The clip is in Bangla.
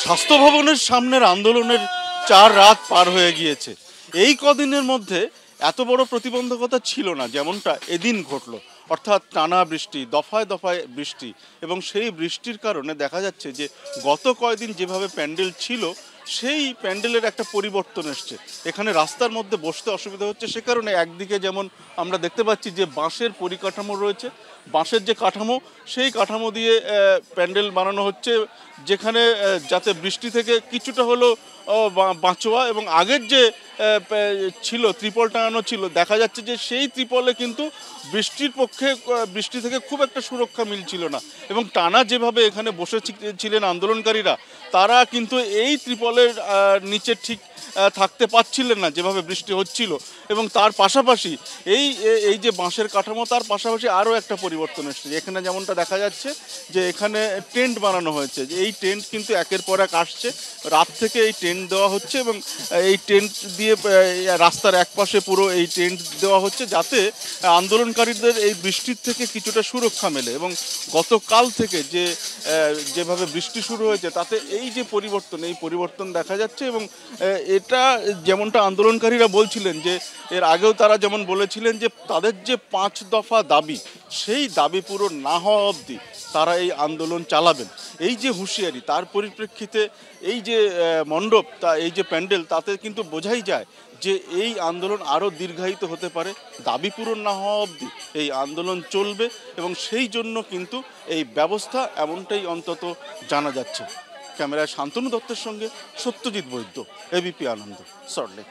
স্বাস্থ্য ভবনের সামনের আন্দোলনের 4 রাত পার হয়ে গিয়েছে। এই কদিনের মধ্যে এত বড় প্রতিবন্ধকতা ছিল না যেমনটা এদিন ঘটলো, অর্থাৎ টানা বৃষ্টি, দফায় দফায় বৃষ্টি, এবং সেই বৃষ্টির কারণে দেখা যাচ্ছে যে গত কয়েকদিন যেভাবে প্যান্ডেল ছিল সেই প্যান্ডেলের একটা পরিবর্তন এসছে। এখানে রাস্তার মধ্যে বসতে অসুবিধা হচ্ছে, সে কারণে একদিকে যেমন আমরা দেখতে পাচ্ছি যে বাঁশের পরিকাঠামো রয়েছে, বাঁশের যে কাঠামো সেই কাঠামো দিয়ে প্যান্ডেল বানানো হচ্ছে, যেখানে যাতে বৃষ্টি থেকে কিছুটা হলো বাঁচোয়া, এবং আগের যে ছিল ত্রিপল টাঙানো ছিল, দেখা যাচ্ছে যে সেই ত্রিপলে কিন্তু বৃষ্টি থেকে খুব একটা সুরক্ষা মিলছিল না, এবং টানা যেভাবে এখানে বসেছিলেন আন্দোলনকারীরা, তারা কিন্তু এই ত্রিপলের নিচে ঠিক থাকতে পারছিলেন না যেভাবে বৃষ্টি হচ্ছিল। এবং তার পাশাপাশি এই যে বাঁশের কাঠামো, তার পাশাপাশি আরও একটা পরিবর্তন এসেছে। এখানে যেমনটা দেখা যাচ্ছে যে এখানে টেন্ট বানানো হয়েছে, যে এই টেন্ট কিন্তু একের পর এক আসছে, রাত থেকে এই টেন্ট দেওয়া হচ্ছে, এবং এই টেন্ট দিয়ে রাস্তার একপাশে পুরো এই টেন্ট দেওয়া হচ্ছে যাতে আন্দোলনকারীদের এই বৃষ্টির থেকে কিছুটা সুরক্ষা মেলে। এবং গতকাল থেকে যেভাবে বৃষ্টি শুরু হয়েছে তাতে এই যে পরিবর্তন দেখা যাচ্ছে। এবং এটা যেমনটা আন্দোলনকারীরা বলছিলেন যে এর আগেও তারা যেমন বলেছিলেন যে তাদের যে 5 দফা দাবি, সেই দাবি পূরণ না হওয়া অবধি তারা এই আন্দোলন চালাবেন, এই যে হুঁশিয়ারি, তার পরিপ্রেক্ষিতে এই যে মণ্ডপ, এই যে প্যান্ডেল, তাতে কিন্তু বোঝাই যায় যে এই আন্দোলন আরও দীর্ঘায়িত হতে পারে। দাবি পূরণ না হওয়া অবধি এই আন্দোলন চলবে, এবং সেই জন্য কিন্তু এই ব্যবস্থা এমনটাই অন্তত জানা যাচ্ছে। ক্যামেরায় শান্তনু দত্তের সঙ্গে সত্যজিৎ বৈদ্য, এবিপি আনন্দ, সল্টলেক।